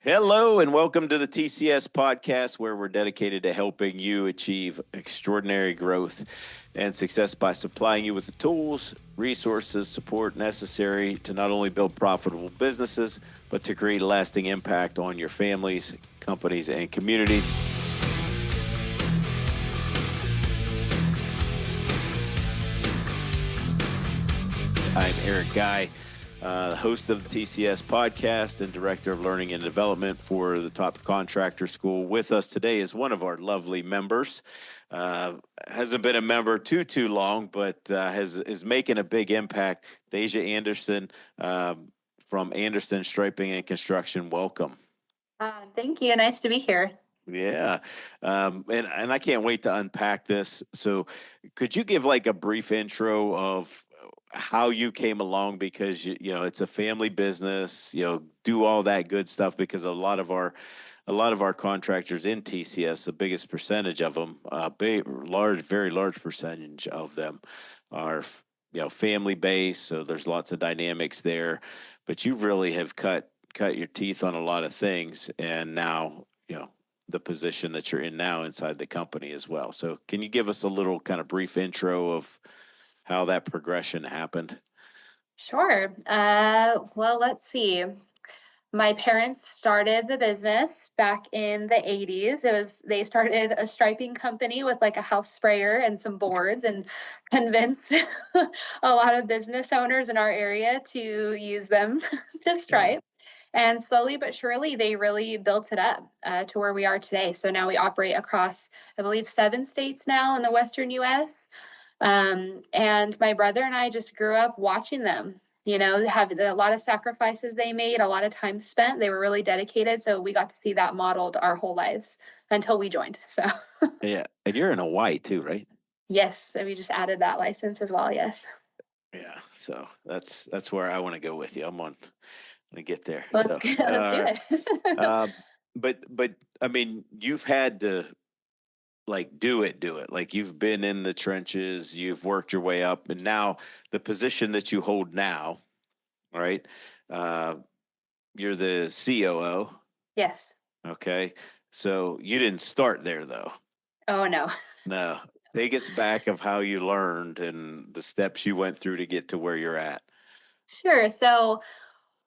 Hello and welcome to the TCS podcast, where we're dedicated to helping you achieve extraordinary growth and success by supplying you with the tools, resources, support necessary to not only build profitable businesses, but to create a lasting impact on your families, companies, and communities. I'm Eric Guy, host of the TCS podcast and director of learning and development for the top Contractor School. With us today is one of our lovely members. Hasn't been a member too long, but is making a big impact. Dejah Anderson from Anderson Striping and Construction. Welcome. Thank you. Nice to be here. Yeah. And I can't wait to unpack this. So could you give like a brief intro of how you came along, because you know it's a family business, do all that good stuff, because a lot of our contractors in TCS, the biggest percentage of them, very large percentage of them are family based, so there's lots of dynamics there, but you really have cut your teeth on a lot of things, and now the position that you're in now inside the company as well. So can you give us a little kind of brief intro of how that progression happened? Sure. Well, let's see. My parents started the business back in the 80s. They started a striping company with like a house sprayer and some boards, and convinced a lot of business owners in our area to use them to stripe. And slowly but surely, they really built it up to where we are today. So now we operate across, I believe, 7 states now in the Western U.S. And my brother and I just grew up watching them, have a lot of sacrifices they made, a lot of time spent. They were really dedicated. So we got to see that modeled our whole lives until we joined. So Yeah. And you're in Hawaii too, right? yes, and we just added that license as well. Yes. Yeah. So that's where I want to go with you. I'm going to get there. Let's do it. uh, but I mean, you've had to like do it. Like you've been in the trenches, you've worked your way up, and now the position that you hold now, right? Uh, you're the COO. Yes. Okay. So you didn't start there though. Oh, no. No. Take us back of how you learned and the steps you went through to get to where you're at. Sure. So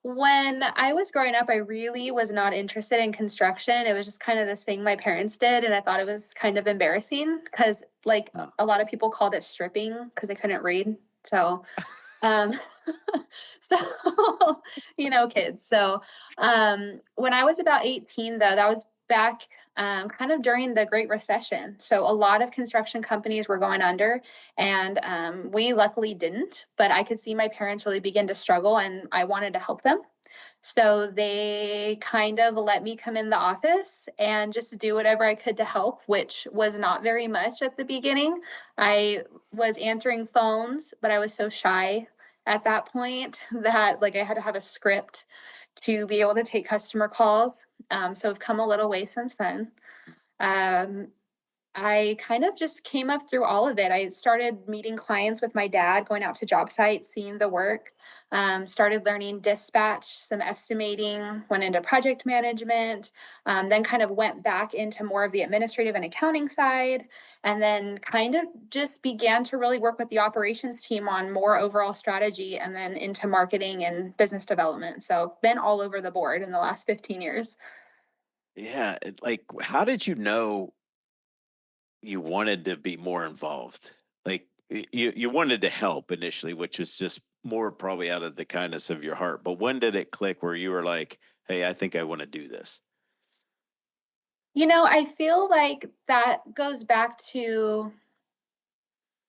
when I was growing up, I really was not interested in construction. It was just kind of this thing my parents did, and I thought it was kind of embarrassing because, like, Oh. a lot of people called it stripping because they couldn't read. So, um, so kids. So, when I was about 18, though, that was back kind of during the Great Recession. So a lot of construction companies were going under, and we luckily didn't, but I could see my parents really begin to struggle, and I wanted to help them. So they kind of let me come in the office and just do whatever I could to help, which was not very much at the beginning. I was answering phones, but I was so shy at that point that like I had to have a script to be able to take customer calls. So I've come a little way since then. Um, I kind of just came up through all of it. I started meeting clients with my dad, going out to job sites, seeing the work, started learning dispatch, some estimating, went into project management, then kind of went back into more of the administrative and accounting side, and then kind of just began to really work with the operations team on more overall strategy, and then into marketing and business development. So been all over the board in the last 15 years. Yeah. Like, how did you know you wanted to be more involved? Like you wanted to help initially, which was just more probably out of the kindness of your heart. But when did it click where you were like, hey, I think I want to do this? I feel like that goes back to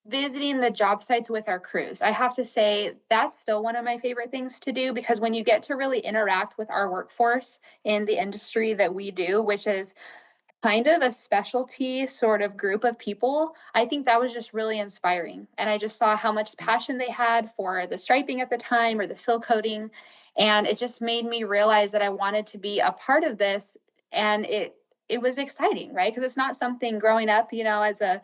visiting the job sites with our crews. I have to say that's still one of my favorite things to do, because when you get to really interact with our workforce in the industry that we do, which is kind of a specialty sort of group of people, I think that was just really inspiring. And I just saw how much passion they had for the striping at the time, or the seal coating. And it just made me realize that I wanted to be a part of this. And it was exciting, right? Because it's not something growing up, as a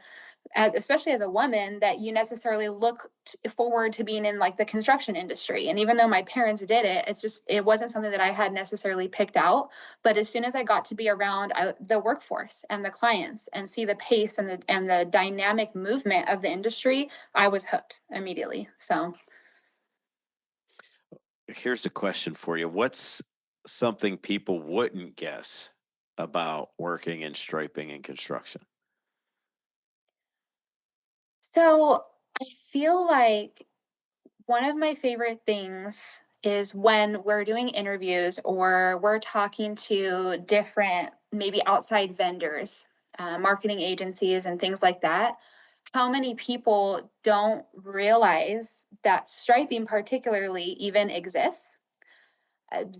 especially as a woman, that you necessarily look forward to being in like the construction industry. And even though my parents did it, it wasn't something that I had necessarily picked out. But as soon as I got to be around the workforce and the clients and see the pace and the dynamic movement of the industry, I was hooked immediately. So Here's a question for you. What's something people wouldn't guess about working in striping and construction? so I feel like one of my favorite things is when we're doing interviews or we're talking to different, maybe outside vendors, marketing agencies, and things like that. How many people don't realize that striping, particularly, even exists?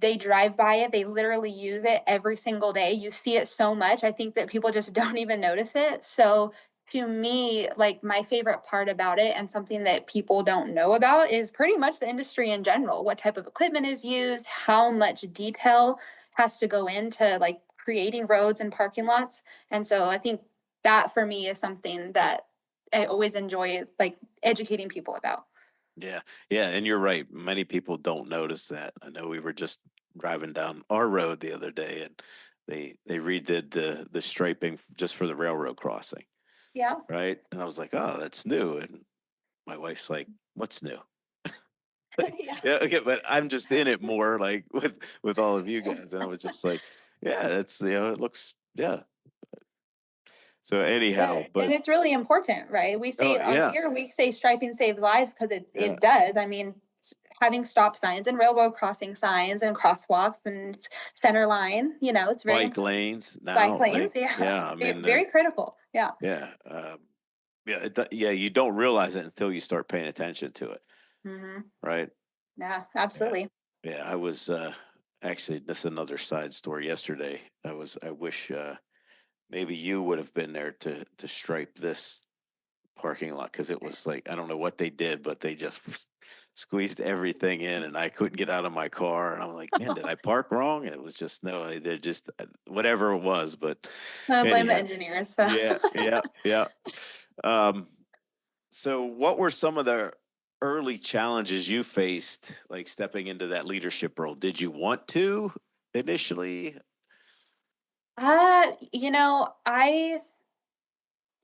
They drive by it, they literally use it every single day. You see it so much. I think that people just don't even notice it. So to me, like my favorite part about it and something that people don't know about is pretty much the industry in general. What type of equipment is used, how much detail has to go into like creating roads and parking lots. And so I think that for me is something that I always enjoy like educating people about. Yeah. Yeah. And you're right. Many people don't notice that. I know we were just driving down our road the other day and they redid the striping just for the railroad crossing. Yeah. Right. And I was like, oh, that's new. And my wife's like, what's new? Like, Yeah. yeah, okay, but I'm just in it more like with all of you guys. And I was just like, yeah, that's it looks yeah. So anyhow, Good. And but it's really important, right? We say oh on yeah, here, we say striping saves lives because it, yeah. it does. I mean, having stop signs and railroad crossing signs and crosswalks and center line, it's very Bike important. lanes Bike now, like lanes, yeah, yeah, I mean very critical. Yeah. yeah, yeah, yeah, you don't realize it until you start paying attention to it, Hmm. right? Yeah, Yeah. absolutely. Yeah, I was actually this is another side story yesterday. I wish maybe you would have been there to stripe this parking lot because it was like I don't know what they did, but they just squeezed everything in, and I couldn't get out of my car. And I'm like, man, did I park wrong? And it was just no, they're just whatever it was. But I blame the anyhow, engineers. So. yeah, yeah, yeah. Um, so, what were some of the early challenges you faced, like stepping into that leadership role? Did you want to initially?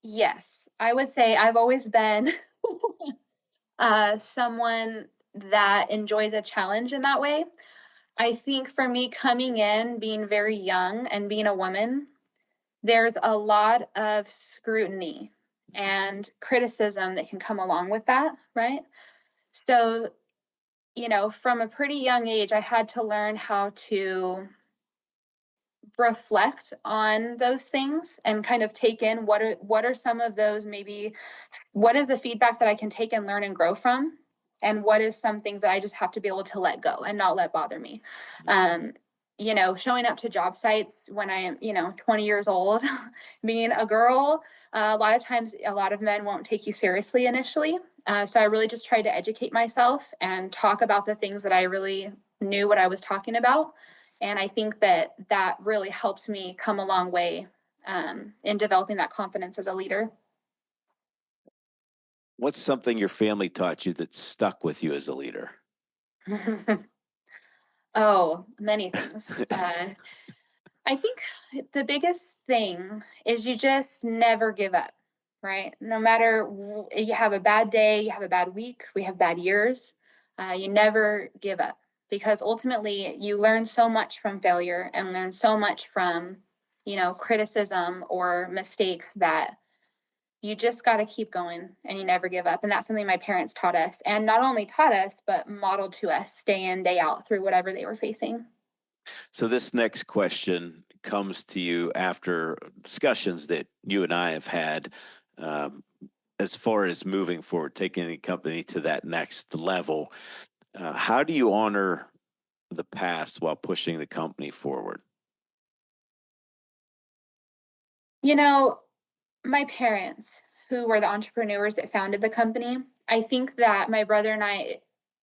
Yes, I would say I've always been someone that enjoys a challenge in that way. I think for me, coming in, being very young and being a woman, there's a lot of scrutiny and criticism that can come along with that, right? So, from a pretty young age, I had to learn how to reflect on those things and kind of take in what are some of those, maybe what is the feedback that I can take and learn and grow from, and what is some things that I just have to be able to let go and not let bother me. um Showing up to job sites when I am 20 years old, being a girl, a lot of times a lot of men won't take you seriously initially. So I really just tried to educate myself and talk about the things that I really knew what I was talking about. And I think that that really helped me come a long way in developing that confidence as a leader. What's something your family taught you that stuck with you as a leader? Oh, many things. I think the biggest thing is you just never give up, right? No matter you have a bad day, you have a bad week, we have bad years, you never give up, because ultimately you learn so much from failure and learn so much from, criticism or mistakes, that you just got to keep going and you never give up. And that's something my parents taught us, and not only taught us, but modeled to us day in, day out through whatever they were facing. So, this next question comes to you after discussions that you and I have had um, as far as moving forward, taking the company to that next level. How do you honor the past while pushing the company forward? You know, my parents, who were the entrepreneurs that founded the company, I think that my brother and I,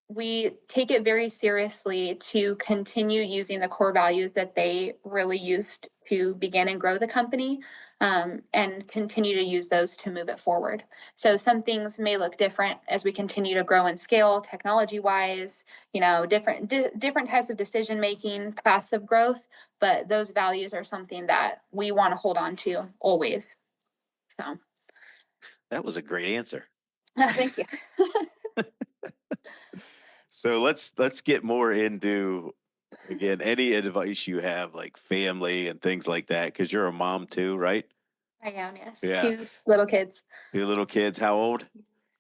we take it very seriously to continue using the core values that they really used to begin and grow the company. and continue to use those to move it forward. So some things may look different as we continue to grow and scale technology wise, different types of decision making, passive growth, but those values are something that we want to hold on to always. So That was a great answer. thank you. So let's get more into, again, any advice you have, like family and things like that, because you're a mom too, right? I am, yes. Yeah. Two little kids. Two little kids. How old?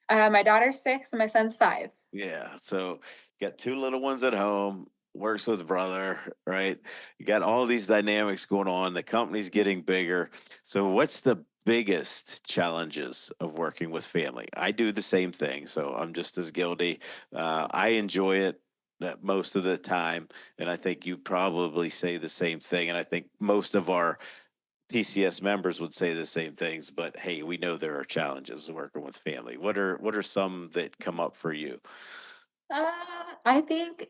My daughter's 6 and my son's 5. Yeah. So got two little ones at home, works with brother, right? You got all these dynamics going on. The company's getting bigger. So what's the biggest challenges of working with family? I do the same thing, so I'm just as guilty. I enjoy it most of the time, and I think you probably say the same thing. And I think most of our TCS members would say the same things. But hey, we know there are challenges working with family. What are some that come up for you? Uh, I think,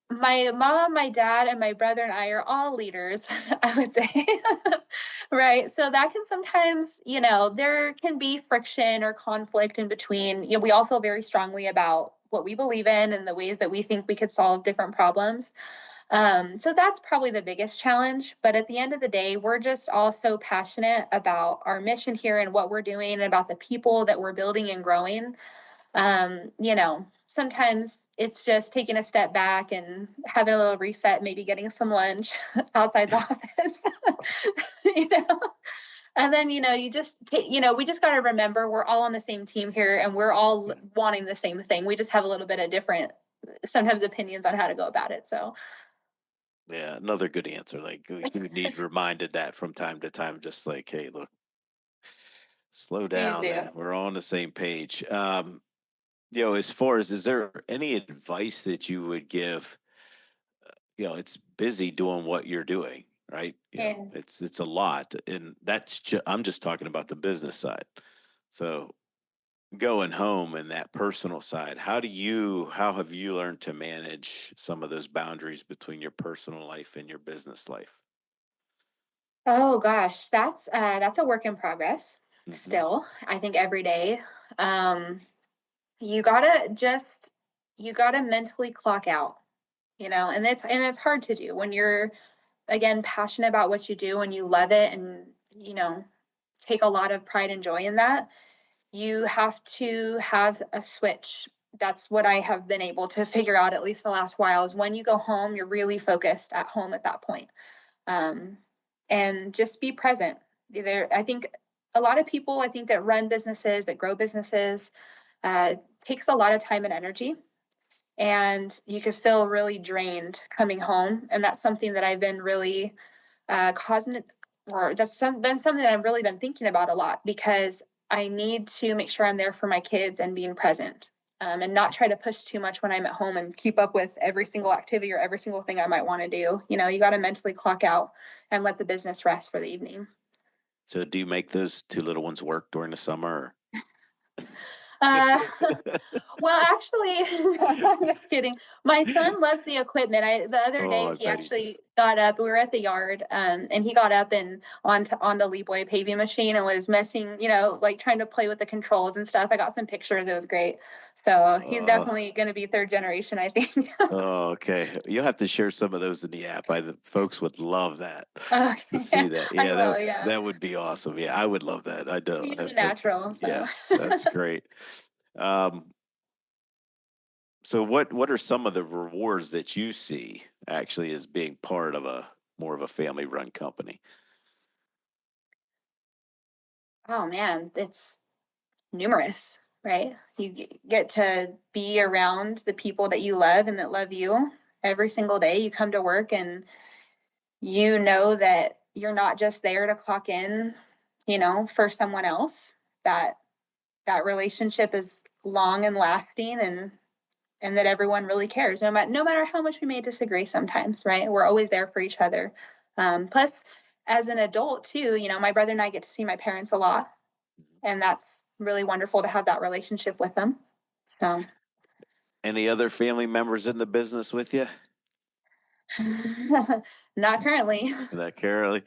my mom, my dad, and my brother and I are all leaders, I would say. Right. So that can sometimes, there can be friction or conflict in between. We all feel very strongly about what we believe in and the ways that we think we could solve different problems. So that's probably the biggest challenge. But at the end of the day, we're just all so passionate about our mission here and what we're doing and about the people that we're building and growing. Sometimes it's just taking a step back and having a little reset, maybe getting some lunch outside the office, you know. And then, you just take, we just got to remember we're all on the same team here and we're all wanting the same thing. We just have a little bit of different, sometimes opinions on how to go about it. So Yeah, another good answer. Like you need reminded that from time to time, just like, hey, look, slow you down, do. and we're all on the same page. As far as, is there any advice that you would give? It's busy doing what you're doing, right? Yeah. It's a lot, and I'm just talking about the business side. So going home and that personal side, how have you learned to manage some of those boundaries between your personal life and your business life? Oh gosh, that's a work in progress Hmm. still. I think every day. Um, you gotta just you gotta mentally clock out, and it's hard to do when you're again passionate about what you do and you love it and take a lot of pride and joy in that. You have to have a switch. That's what I have been able to figure out at least the last while is when you go home, you're really focused at home at that point. Um, and just be present. I think a lot of people, I think that run businesses, that grow businesses, takes a lot of time and energy, and you could feel really drained coming home. And that's something that I've been really causing, or been something that I've really been thinking about a lot because I need to make sure I'm there for my kids and being present. And not try to push too much when I'm at home and keep up with every single activity or every single thing I might want to do. You got to mentally clock out and let the business rest for the evening. So do you make those two little ones work during the summer? Uh, well, actually, I'm just kidding. My son loves the equipment. The other Oh, day I he bet he actually does. got up. We were at the yard, and he got up and on the Leeboy paving machine and was messing, like trying to play with the controls and stuff. I got some pictures. It was great. So he's Uh, definitely going to be third generation, I think. oh, okay. You'll have to share some of those in the app. The folks would love that, to see Okay, that. I Yeah, will. that Yeah, that would be awesome. Yeah, I would love that. I do. he's a natural. So. Yeah, that's great. Um, so what are some of the rewards that you see actually as being part of a more of a family run company? Oh man, it's numerous, right? You get to be around the people that you love and that love you every single day. You come to work and you know that you're not just there to clock in, for someone else. That that relationship is long and lasting and that everyone really cares no matter how much we may disagree sometimes, right? We're always there for each other. Plus as an adult too, my brother and I get to see my parents a lot, and that's really wonderful to have that relationship with them. So, Any other family members in the business with you? not currently. That Carol?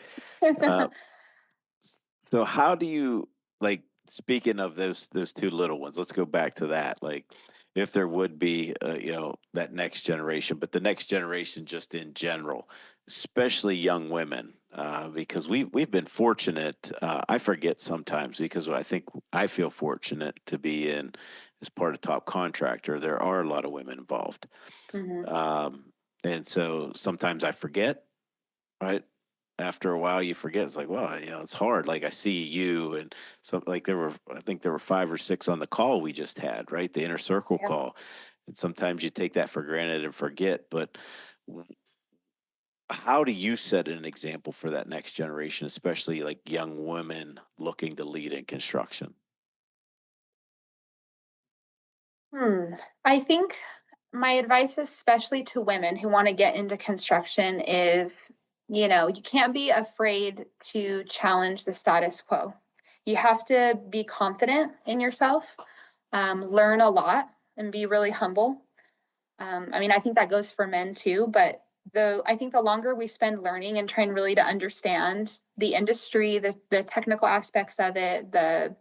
So how do you like speaking of those two little ones, let's go back to that. Like if there would be that next generation, but the next generation just in general, especially young women, because we've been fortunate. I forget sometimes because I think I feel fortunate to be in as part of Top Contractor. There are a lot of women involved. Mhm. And so sometimes I forget, right? After a while, you forget. It's like, well, it's hard. Like I see you, and so like I think there were 5 or 6 on the call we just had, right? The inner circle Yep. call, and sometimes you take that for granted and forget. But how do you set an example for that next generation, especially like young women looking to lead in construction? Hmm. I think my advice, especially to women who want to get into construction, is you can't be afraid to challenge the status quo. You have to be confident in yourself, learn a lot, and be really humble. I mean, I think that goes for men too, but I think the longer we spend learning and trying really to understand the industry, the technical aspects of it, the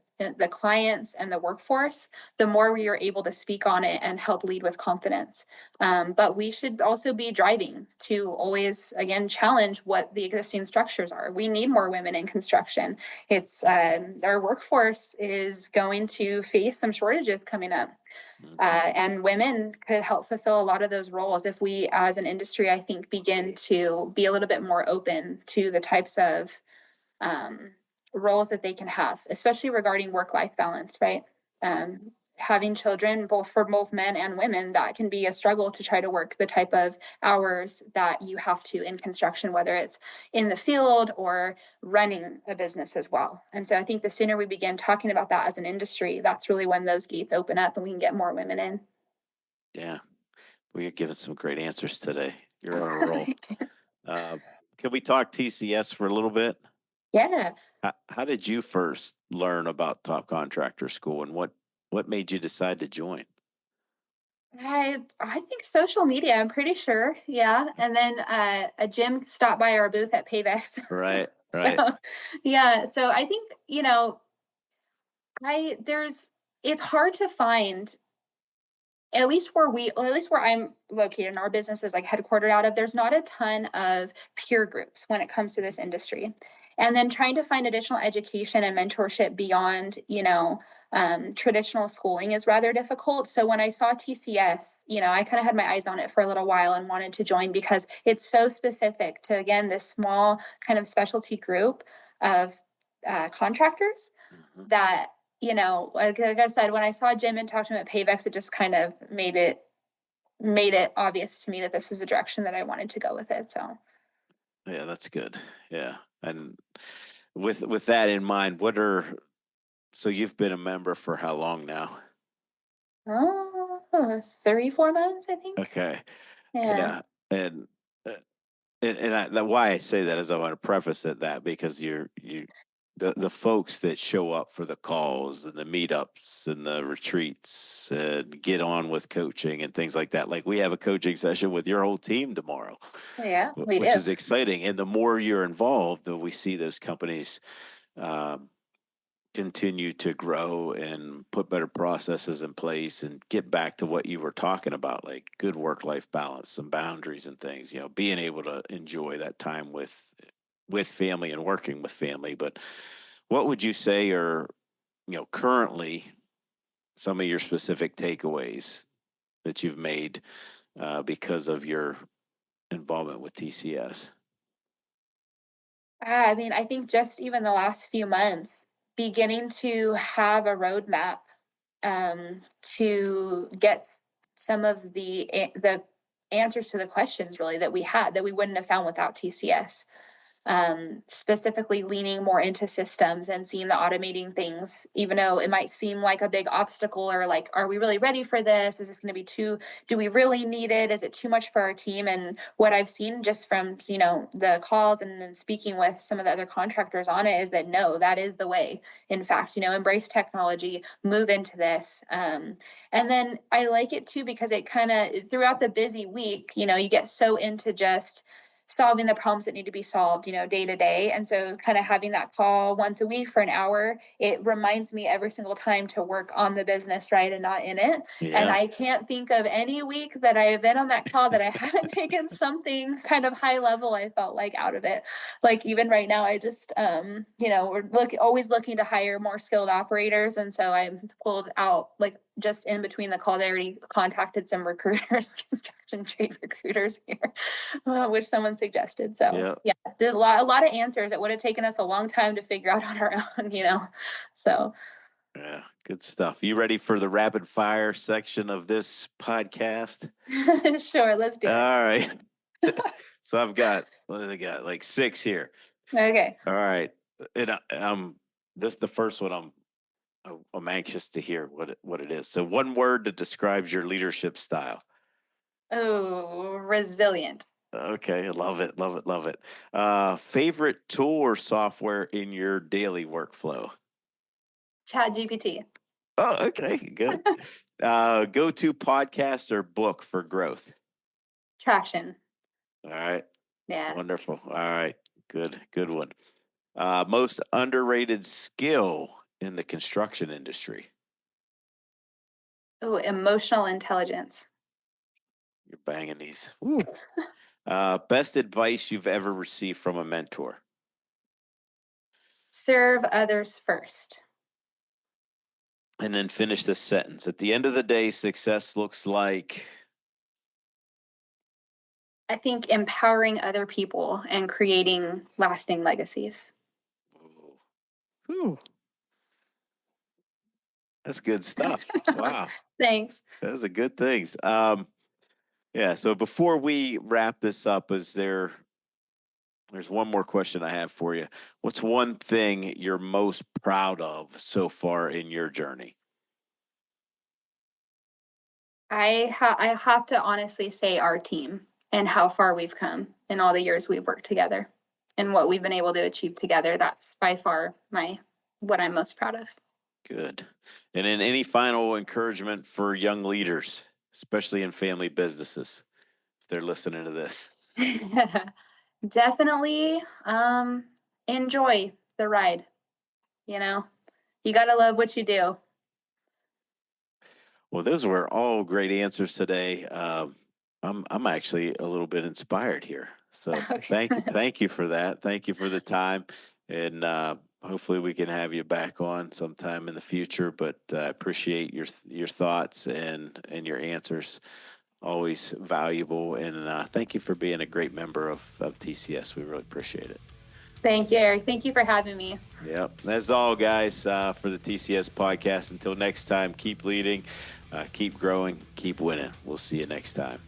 clients and the workforce, the more we are able to speak on it and help lead with confidence. But we should also be driving to always, again, challenge what the existing structures are. We need more women in construction. It's our workforce is going to face some shortages coming up. Hmm. And women could help fulfill a lot of those roles if we, as an industry, I think, begin to be a little bit more open to the types of um, roles that they can have, especially regarding work life balance, right? Having children, both for both men and women, that can be a struggle to try to work the type of hours that you have to in construction, whether it's in the field or running a business as well. And so I think the sooner we begin talking about that as an industry, that's really when those gates open up and we can get more women in. Yeah, we're giving some great answers today. You're on a roll. Uh, can we talk TCS for a little bit? Yeah. How did you first learn about Top Contractor School, and what made you decide to join? I think social media, I'm pretty sure. Yeah. And then a gym stopped by our booth at Payvex. Right, So right. yeah. So I think, it's hard to find, at least where I'm located and our business is like headquartered out of, there's not a ton of peer groups when it comes to this industry. And then trying to find additional education and mentorship beyond, traditional schooling is rather difficult. So when I saw TCS, I kind of had my eyes on it for a little while and wanted to join because it's so specific to, again, this small kind of specialty group of contractors Mhm. that, like I said, when I saw Jim and talked to him at Payvex, it just kind of made it obvious to me that this is the direction that I wanted to go with it. So, Yeah, that's good. Yeah, and with that in mind, what are so you've been a member for how long now? 3, 4 months, I think. Okay, Yeah. yeah, and uh, why I say that is I want to preface it that because the folks that show up for the calls and the meetups and the retreats and get on with coaching and things like that. Like we have a coaching session with your whole team tomorrow, Yeah, we which do. is exciting. And the more you're involved, the we see those companies um, continue to grow and put better processes in place and get back to what you were talking about, like good work-life balance, some boundaries and things, being able to enjoy that time with family and working with family. But what would you say are, currently some of your specific takeaways that you've made because of your involvement with TCS? I mean, I think just even the last few months, beginning to have a roadmap to get some of the answers to the questions really that we had that we wouldn't have found without TCS, specifically leaning more into systems and seeing the automating things, even though it might seem like a big obstacle or like, are we really ready for this? Is this going to be do we really need it? Is it too much for our team? And what I've seen just from, the calls and then speaking with some of the other contractors on it is that no, that is the way. In fact, embrace technology, move into this. And then I like it too because it kind of throughout the busy week, you get so into just solving the problems that need to be solved, day to day. And so kind of having that call once a week for an hour, it reminds me every single time to work on the business, right, and not in it. And Yeah. I can't think of any week that I have been on that call that I haven't taken something kind of high level, I felt like, out of it. Like even right now, I just, we're always looking to hire more skilled operators. And so I pulled out, like, just in between the call, they already contacted some recruiters, construction trade recruiters here, which someone suggested. So Yeah. yeah, did a lot of answers that would have taken us a long time to figure out on our own. So Yeah. Good stuff. You ready for the rapid fire section of this podcast? sure, let's do All it. right. So I've got, what do I got? Like 6 here. Okay. All right. And this the first one I'm anxious to hear what it is. So one word that describes your leadership style. Oh, resilient. Okay, I love it, love it, love it. Favorite tool or software in your daily workflow? Chat GPT. Oh, okay, good. Go-to podcast or book for growth. Traction. All right, Yeah. wonderful. All right, good one. Most underrated skill in the construction industry. Oh, emotional intelligence. You're banging these. Woo. Best advice you've ever received from a mentor. Serve others first. And then finish this sentence. At the end of the day, success looks like. I think empowering other people and creating lasting legacies. Whew, that's good stuff. Wow, Thanks. those are good things. Yeah. So before we wrap this up, there's one more question I have for you. What's one thing you're most proud of so far in your journey? I have to honestly say our team and how far we've come in all the years we've worked together and what we've been able to achieve together. That's by far what I'm most proud of. Good. And then any final encouragement for young leaders, especially in family businesses, if they're listening to this? Definitely enjoy the ride. You got to love what you do. Well, those were all great answers today. I'm actually a little bit inspired here. So Okay. thank you for that. Thank you for the time, and hopefully we can have you back on sometime in the future. But appreciate your thoughts and your answers. Always valuable, and thank you for being a great member of TCS. We really appreciate it. Thank you, Eric. Thank you for having me. Yep. That's all, guys, for the TCS podcast. Until next time, keep leading, keep growing, keep winning. We'll see you next time.